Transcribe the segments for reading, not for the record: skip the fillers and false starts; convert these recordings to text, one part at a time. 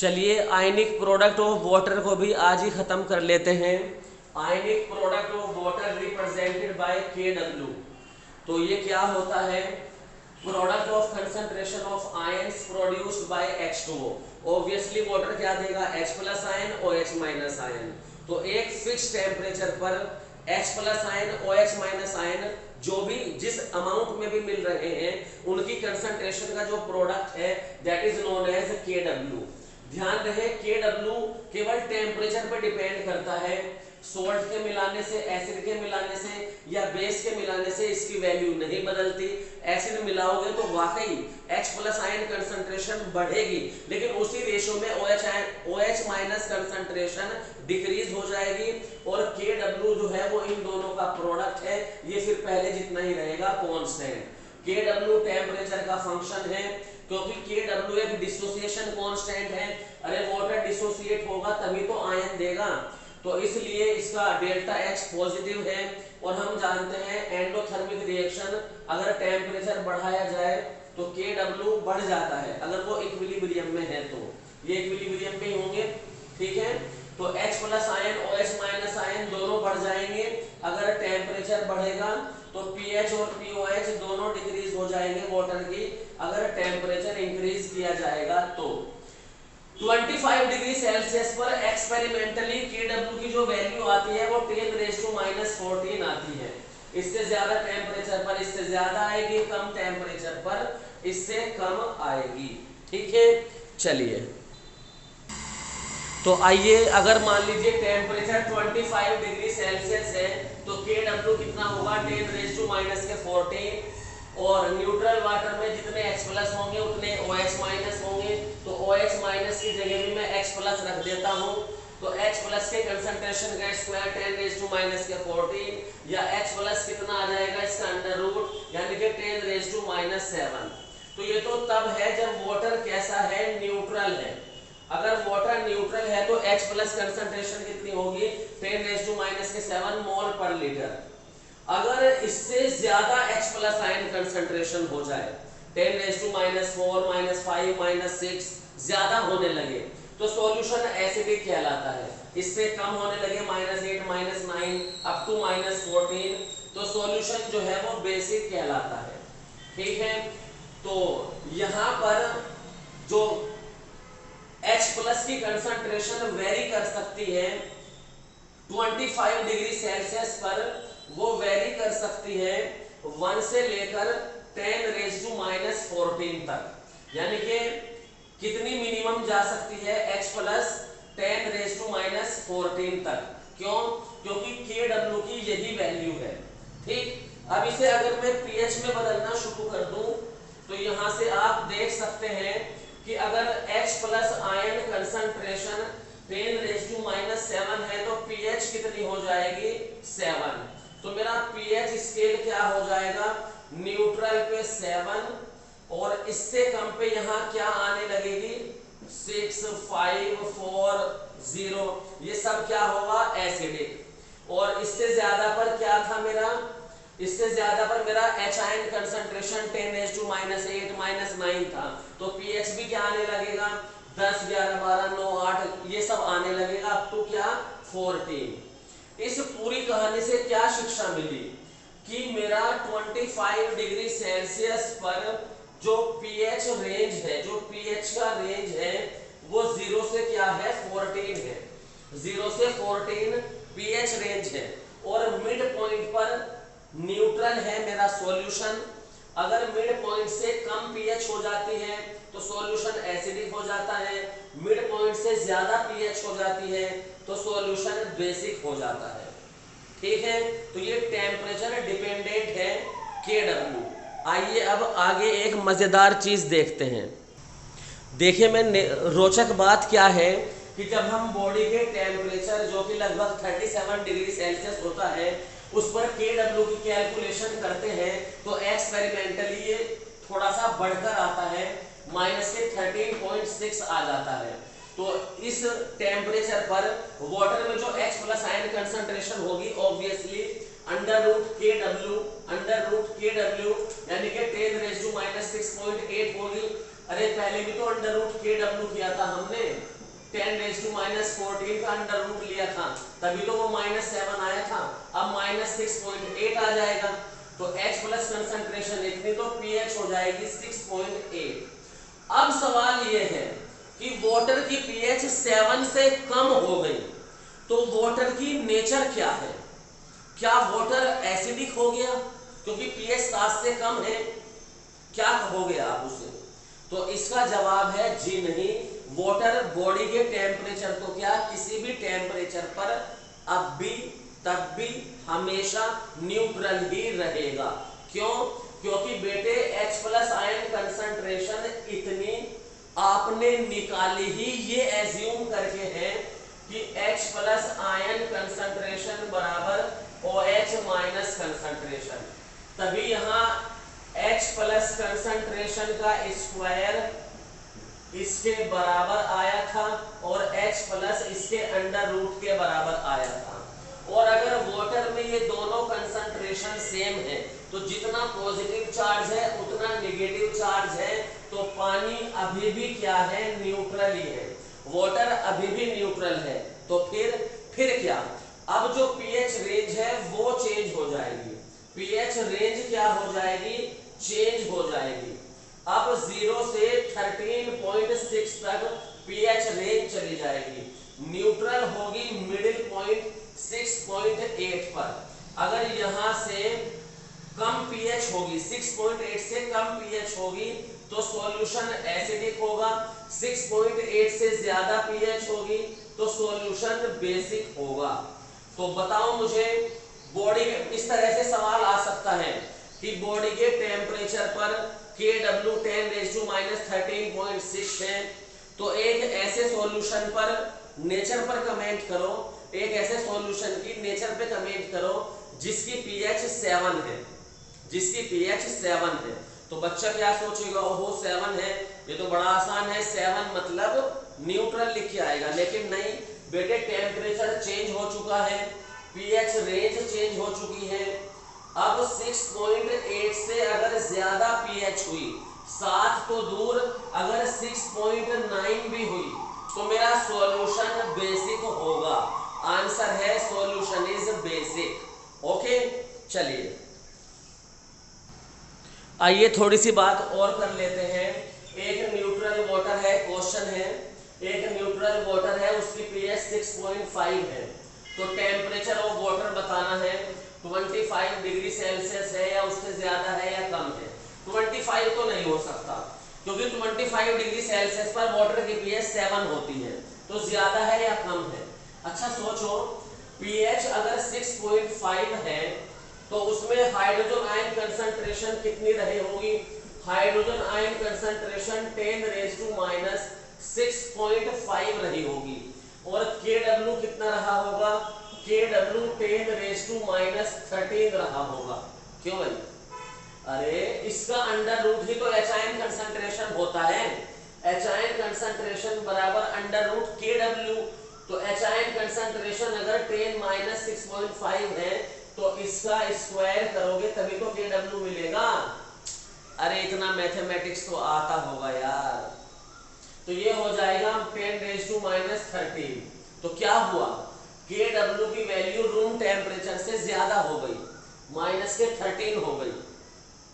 चलिए ionic product of water को भी आज ही खत्म कर लेते हैं। Ionic product of water represented by KW। तो ये क्या होता है? Product of concentration of ions produced by H2O। Obviously water क्या देगा? H plus ion OH minus ion. तो एक फिक्स टेम्परेचर पर H plus ion OH minus ion जो भी जिस अमाउंट में भी मिल रहे हैं उनकी कंसंट्रेशन का जो प्रोडक्ट है that is known as KW। ध्यान रहे KW केवल टेम्परेचर पर डिपेंड करता है। सोल्ट के मिलाने से, एसिड के मिलाने से या बेस के मिलाने से इसकी वैल्यू नहीं बदलती। एसिड मिलाओगे तो वाकई H प्लस आयन कंसंट्रेशन बढ़ेगी, लेकिन उसी रेशो में OH माइनस कंसंट्रेशन डिक्रीज हो जाएगी। और KW जो है वो इन दोनों का प्रोडक्ट है, ये फिर पहले जितना ही रहेगा कांस्टेंट। KW टेम्परेचर का फंक्शन है क्योंकि KW एक डिसोसिएशन कांस्टेंट है। अरे वाटर डिसोसिएट होगा तभी तो आयन देगा, तो इसलिए इसका डेल्टा H पॉजिटिव है। और हम जानते हैं एंडोथर्मिक रिएक्शन अगर टेम्परेचर बढ़ाया जाए तो KW बढ़ जाता है अगर वो इक्विलिब्रियम में है, तो ये इक्विलिब्रियम में ही होंगे, ठीक है। तो H plus ion OH minus ion दोनों बढ़ जाएंगे। अगर टेम्परेचर बढ़ेगा तो pH और pOH दोनों डिक्रीज हो जाएंगे वाटर की, अगर टेम्परेचर इंक्रीज किया जाएगा तो। 25 डिग्री सेल्सियस पर एक्सपेरिमेंटली KW की जो वैल्यू आती है वो 10⁻⁻14 आती है। इससे ज्यादा टेम्परेचर पर इससे ज्यादा आएगी, कम टेम्परेचर पर इससे कम आएगी, ठीक है। चलिए तो आइए, अगर मान लीजिए टेम्परेचर 25 डिग्री सेल्सियस है तो KW कितना होगा? 10⁻⁻14। और न्यूट्रल वाटर में जितने H प्लस होंगे उतने OH माइनस होंगे, तो OH माइनस की जगह भी मैं H प्लस रख देता हूँ। तो H प्लस के कंसंट्रेशन का स्क्वायर 10⁻⁻14 या H प्लस कितना आ जाएगा इसका अंडर रूट, यानी कि 10⁻⁷। तो ये तो तब है जब वाटर कैसा है? न्यूट्रल है। अगर वाटर न्यूट्रल है तो H प्लस कंसंट्रेशन कितनी होगी? 10⁻⁷ मोल पर लीटर। अगर इससे ज्यादा H प्लस आयन कंसंट्रेशन हो जाए, 10⁻⁻4 -5 -6 ज्यादा होने लगे तो सॉल्यूशन एसिडिक कहलाता है। इससे कम होने लगे -8 -9 अप टू -14 तो सॉल्यूशन जो है वो बेसिक कहलाता है, ठीक है। तो यहाँ पर जो H प्लस की कंसंट्रेशन वेरी कर सकती है 25 डिग्री सेल्सियस पर, वो वेरी कर सकती है 1 से लेकर 10⁻⁻14 तक, यानी कि कितनी मिनिमम जा सकती है H प्लस 10⁻⁻14 तक। क्यों? क्योंकि KW की यही वैल्यू है, ठीक। अब इसे अगर मैं pH में बदलना शुरू कर दूं तो यहां से आप देख सकते हैं कि अगर H प्लस आयन कंसंट्रेशन 10⁻⁷ है तो pH कितनी हो जाएगी? 7। तो मेरा pH स्केल क्या हो जाएगा? न्यूट्रल पे 7 और इससे कम पे यहाँ क्या आने लगेगी? 6 5 4 0, ये सब क्या होगा? एसिडिक। और इससे ज्यादा पर क्या था मेरा? इससे ज्यादा पर मेरा H आयन कंसंट्रेशन 10⁻⁸ -9 था, तो pH भी क्या आने लगेगा? 10 11 12 9 8 ये सब आने लगेगा अप टू क्या? 14। इस पूरी कहानी से क्या शिक्षा मिली कि मेरा 25 डिग्री सेल्सियस पर जो pH रेंज है, जो pH का रेंज है वो 0 से क्या है? 14 है। 0 से 14 pH रेंज है और मिड पॉइंट पर न्यूट्रल है मेरा सॉल्यूशन। अगर मिड पॉइंट से कम pH हो जाती है तो सॉल्यूशन एसिडिक हो जाता है, मिड पॉइंट से ज्यादा pH हो जाती है तो सॉल्यूशन बेसिक हो जाता है, ठीक है। तो ये टेम्परेचर डिपेंडेंट है KW। आइए अब आगे एक मजेदार चीज देखते हैं। देखिए मैं रोचक बात क्या है कि जब हम बॉडी के टेम्परेचर जो कि लगभग 37 डिग्री सेल्सियस होता है उस पर KW की कैलकुलेशन करते हैं तो एक्सपेरिमेंटली ये थोड़ा सा बढ़कर आता है, -13.6 आ जाता है। तो इस टेम्परेचर पर वाटर में जो H प्लस आयन कंसंट्रेशन होगी ऑब्वियसली अंडर रूट KW यानी कि 10⁻⁻6.8 होगी। अरे पहले भी तो अंडर रूट KW किया था हमने, 10⁻14 का अंडर रूट लिया था, तभी तो वो -7 आया था। अब -6.8 आ जाएगा, तो H प्लस कंसंट्रेशन इतनी, तो pH हो जाएगी 6.8। अब सवाल ये है कि वाटर की pH 7 से कम हो गई, तो वाटर की नेचर क्या है? क्या वाटर एसिडिक हो गया क्योंकि pH 7 से कम है? क्या कहोगे आप उसे? तो इसका जवाब है जी नहीं। वाटर बॉडी के टेम्परेचर को क्या किसी भी टेम्परेचर पर अब भी तब भी हमेशा न्यूट्रल ही रहेगा। क्यों? क्योंकि बेटे H प्लस आयन कंसंट्रेशन इतनी आपने निकाली ही ये एज्यूम करके है कि H प्लस आयन कंसंट्रेशन बराबर OH माइनस कंसंट्रेशन, तभी यहां H प्लस कंसंट्रेशन का स्क्वायर इसके बराबर आया था और H प्लस इसके अंडर रूट के बराबर आया था। और अगर वाटर में ये दोनों कंसंट्रेशन सेम है तो जितना पॉजिटिव चार्ज है उतना नेगेटिव चार्ज है, तो पानी अभी भी क्या है? न्यूट्रल ही है, वाटर अभी भी न्यूट्रल है। तो फिर क्या? अब जो pH रेंज है वो चेंज हो जाएगी। pH रेंज क्या हो जाएगी? चेंज हो जाएगी। अब 0 से 13.6 तक pH रेंज चली जाएगी, न्यूट्रल होगी मिडिल पॉइंट 6.8 पर। अगर यहां से कम pH होगी, 6.8 से कम pH होगी तो सॉल्यूशन एसिडिक होगा, 6.8 से ज्यादा pH होगी तो सॉल्यूशन बेसिक होगा। तो बताओ मुझे, बॉडी इस तरह से सवाल आ सकता है कि बॉडी के टेम्परेचर पर Kw 10⁻13.6 है, तो एक ऐसे सॉल्यूशन पर नेचर पर कमेंट करो, एक ऐसे सॉल्यूशन की नेचर पे कमेंट करो जिसकी pH 7 है, जिसकी pH 7 है। तो बच्चा क्या सोचेगा? ओहो 7 है, ये तो बड़ा आसान है, 7 मतलब न्यूट्रल लिख के आएगा। लेकिन नहीं बेटे, टेम्परेचर चेंज हो चुका है, pH रेंज चेंज हो चुकी है। अब 6.8 से अगर ज्यादा pH हुई, 7 तो दूर, अगर 6.9 भी हुई तो मेरा सॉल्यूशन बेसिक होगा। आंसर है सॉल्यूशन इज बेसिक। ओके, चलिए आइए थोड़ी सी बात और कर लेते हैं। एक न्यूट्रल वाटर है, क्वेश्चन है, एक न्यूट्रल वाटर है, उसकी pH 6.5 है, तो टेम्परेचर ऑफ वाटर बताना है। 25 डिग्री सेल्सियस है या उससे ज्यादा है या कम है? 25 तो नहीं हो सकता क्योंकि 25 डिग्री सेल्सियस पर वाटर की pH 7 होती है, तो ज्यादा है या कम है? अच्छा सोचो, pH अगर 6.5 है तो उसमें हाइड्रोजन आयन कंसंट्रेशन कितनी रही होगी? हाइड्रोजन आयन कंसंट्रेशन 10⁻6.5 रही होगी। और Kw कितना रहा होगा? Kw 10⁻13 रहा होगा। क्यों भाई? अरे इसका अंडर रूट ही तो H आयन कंसंट्रेशन होता है, H आयन कंसंट्रेशन बराबर अंडर रूट Kw। तो H आयन कंसंट्रेशन अगर 10⁻6.5 है तो इसका स्क्वायर करोगे तभी तो Kw मिलेगा। अरे इतना मैथमेटिक्स तो आता होगा यार। तो ये हो जाएगा 10⁻13। तो क्या हुआ? Kw की वैल्यू रूम टेम्परेचर से ज्यादा हो गई, -13 हो गई।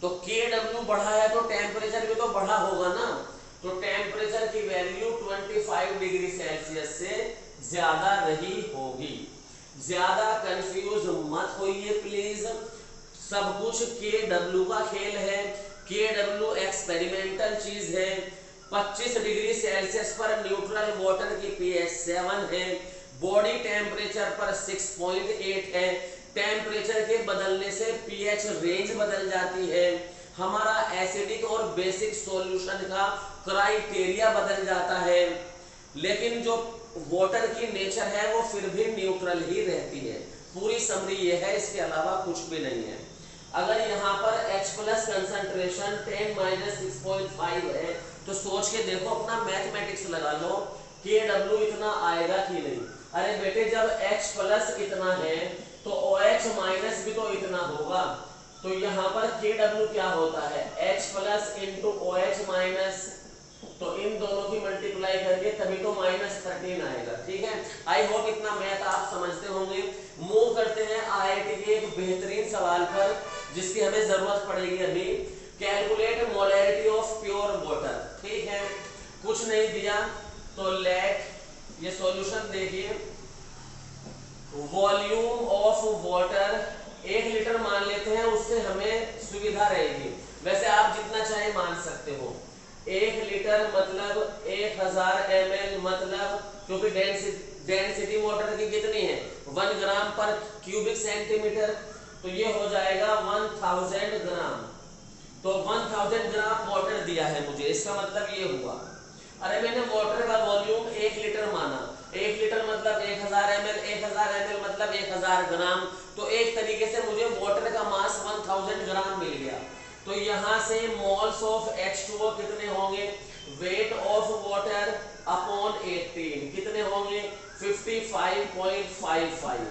तो Kw बढ़ा है तो टेम्परेचर भी तो बढ़ा होगा ना, तो टेम्परेचर की वैल्यू 25 डिग्री सेल्सियस से ज्यादा रही होगी। ज्यादा कंफ्यूज मत होइए प्लीज, सब कुछ Kw का खेल है। Kw एक्सपेरिमेंटल चीज है। 25 डिग्री सेल्सियस पर न्यूट्रल वाटर की pH 7 है, बॉडी टेम्परेचर पर 6.8 है। टेम्परेचर के बदलने से pH रेंज बदल जाती है, हमारा एसिडिक और बेसिक सॉल्यूशन का क्राइटेरिया बदल जाता है, लेकिन जो वाटर की नेचर है वो फिर भी न्यूट्रल ही रहती है। पूरी समरी ये है, इसके अलावा कुछ भी नहीं है। अगर यहाँ पर H प्लस कंसंट्रेशन 10⁻6.5 है तो सोच के देखो, अपना मैथमेटिक्स लगा लो, Kw इतना आएगा कि नहीं? अरे बेटे जब H प्लस इतना है तो OH माइनस भी तो इतना होगा। तो यहाँ पर Kw क्या होता है? H plus into OH minus. तो इन दोनों की मल्टीप्लाई करके तभी तो -13 आएगा। ठीक है, आई होप इतना मैथ आप समझते होंगे। मूव करते हैं आईआईटी के एक बेहतरीन सवाल पर जिसकी हमें जरूरत पड़ेगी अभी। Calculate molarity of pure water. ठीक है, कुछ नहीं दिया तो लेट, ये सॉल्यूशन देखिए, वॉल्यूम ऑफ वाटर 1 लीटर मान लेते हैं, उससे हमें सुविधा रहेगी। वैसे आप जितना चाहे मान सकते हो। 1 लीटर मतलब 1000 ml, मतलब क्योंकि डेंसिटी वाटर की कितनी है 1 ग्राम पर क्यूबिक सेंटीमीटर, तो ये हो जाएगा 1000 ग्राम। तो 1000 ग्राम वाटर दिया है मुझे, इसका मतलब ये हुआ, अरे मैंने वाटर का वॉल्यूम 1 लीटर माना, 1 लीटर मतलब 1000 ml, 1000 ml मतलब 1000 ग्राम, तो एक तरीके से मुझे वाटर का मास 1000 ग्राम मिल गया। तो यहाँ से मोल्स ऑफ H2O कितने होंगे, वेट ऑफ वाटर अपॉन 18 कितने होंगे 55.55।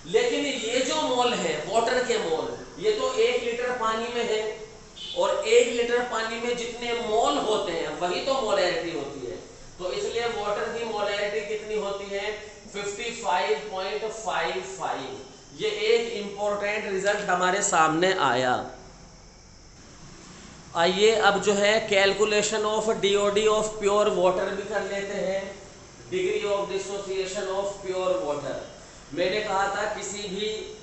लेकिन ये जो मोल है वाटर के मोल, ये तो 1 लीटर पानी में है, और 1 लीटर पानी में जितने मोल होते हैं वही तो मोलैरिटी होती है। तो इसलिए वाटर की मोलैरिटी कितनी होती है 55.55। ये एक इंपॉर्टेंट रिजल्ट हमारे सामने आया। आइए अब जो है calculation of DoD of pure water भी कर लेते हैं, degree of dissociation of pure water. मैंने कहा था किसी भी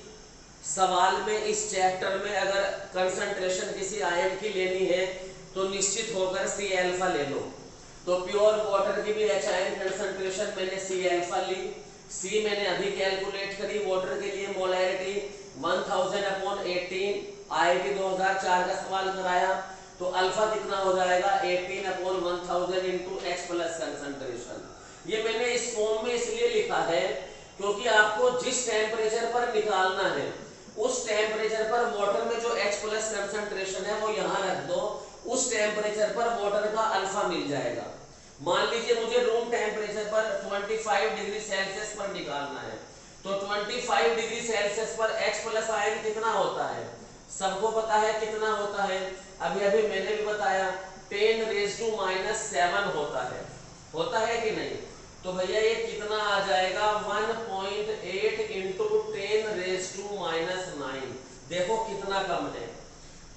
सवाल में इस चैप्टर में अगर कंसंट्रेशन किसी आयन की लेनी है तो निश्चित होकर सी अल्फा ले लो। तो प्योर वाटर की भी HIN कंसंट्रेशन मैंने सी अल्फा ली, सी मैंने अभी कैलकुलेट करी वाटर के लिए मोलैरिटी 1000/18, IIT 2004 का सवाल कराया, तो अल्फा कितना हो जाएगा 18/1000 इंटू H प्लस कंसंट्रेशन। ये मैंने इस फॉर्म में इसलिए लिखा है क्योंकि आपको जिस टेम्परेचर पर निकालना है उस टेम्परेचर पर वाटर में जो H प्लस कंसंट्रेशन है वो यहाँ रख दो, उस टेम्परेचर पर वाटर का अल्फा मिल जाएगा। मान लीजिए मुझे रूम टेम्परेचर पर 25 डिग्री सेल्सियस पर निकालना है, तो 25 डिग्री सेल्सियस पर H प्लस आयन कितना होता है, सबको पता है कितना होता है, अभी अभी मैंने भी बताया 10⁻⁻7 होता है कि नहीं। तो भैया ये कितना आ जाएगा 1.8 इंटू 10⁻⁹। देखो कितना कम है,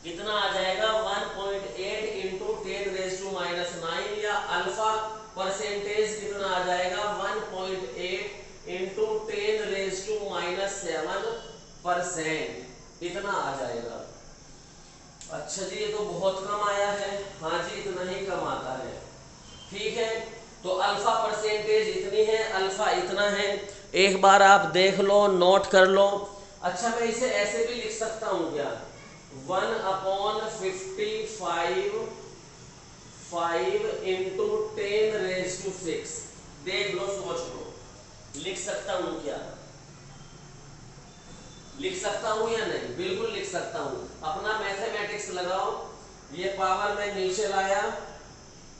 कितना आ जाएगा 1.8 इंटू 10⁻⁹, या अल्फा परसेंटेज कितना आ जाएगा 1.8 इंटू 10⁻⁷%, इतना आ जाएगा। अच्छा जी, ये तो बहुत कम आया है। हाँ जी, इतना ही कम आता है। ठीक है, तो अल्फा परसेंटेज इतनी है, अल्फा इतना है, एक बार आप देख लो, नोट कर लो। अच्छा, मैं इसे ऐसे भी लिख सकता हूँ क्या, 1/55 इंटू 10⁻⁶। देख लो, सोच लो, लिख सकता हूँ क्या, लिख सकता हूं या नहीं, बिल्कुल लिख सकता हूं। अपना मैथमेटिक्स लगाओ, ये पावर में नीचे लाया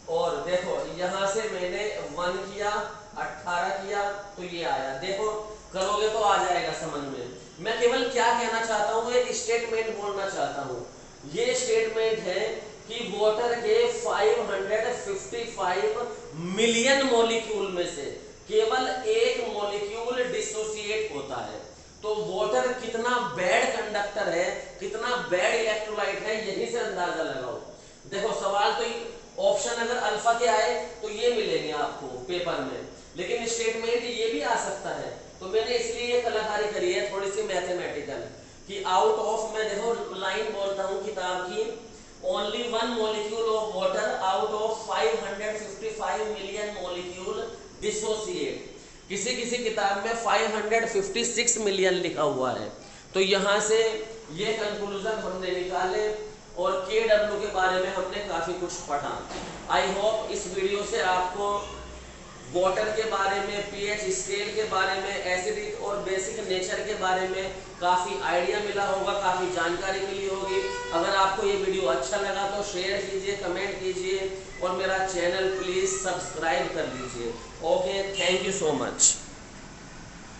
और देखो यहां से मैंने 1 किया, 18 किया, तो ये आया। देखो करोगे तो आ जाएगा समझ में। मैं केवल क्या कहना चाहता हूं, एक स्टेटमेंट बोलना चाहता हूं। ये स्टेटमेंट है कि वाटर के 555 मिलियन मॉलिक्यूल में से केवल एक मॉलिक्यूल डिसोसिएट होता है। तो वाटर कितना बैड कंडक्टर है, कितना बैड इलेक्ट्रोलाइट है, यहीं से अंदाजा लगाओ। देखो सवाल तो ऑप्शन अगर अल्फा के आए तो ये मिलेंगे आपको पेपर में, लेकिन स्टेटमेंट ये भी आ सकता है। तो मैंने इसलिए ये कलाकारी करी है थोड़ी सी मैथमेटिकल, कि आउट ऑफ, मैं देखो लाइन बोलता हूँ किताब की, only 1 molecule of water out of 555 million molecule dissociate. किसी किसी किताब में 556 मिलियन लिखा हुआ है। तो यहाँ से ये कंक्लूजन हमने निकाले और KW के बारे में हमने काफ़ी कुछ पढ़ा। आई होप इस वीडियो से आपको वाटर के बारे में, pH स्केल के बारे में, एसिडिक और बेसिक नेचर के बारे में काफ़ी आइडिया मिला होगा, काफ़ी जानकारी मिली होगी। अगर आपको ये वीडियो अच्छा लगा तो शेयर कीजिए, कमेंट कीजिए और मेरा चैनल प्लीज़ सब्सक्राइब कर लीजिए। Okay, thank you so much.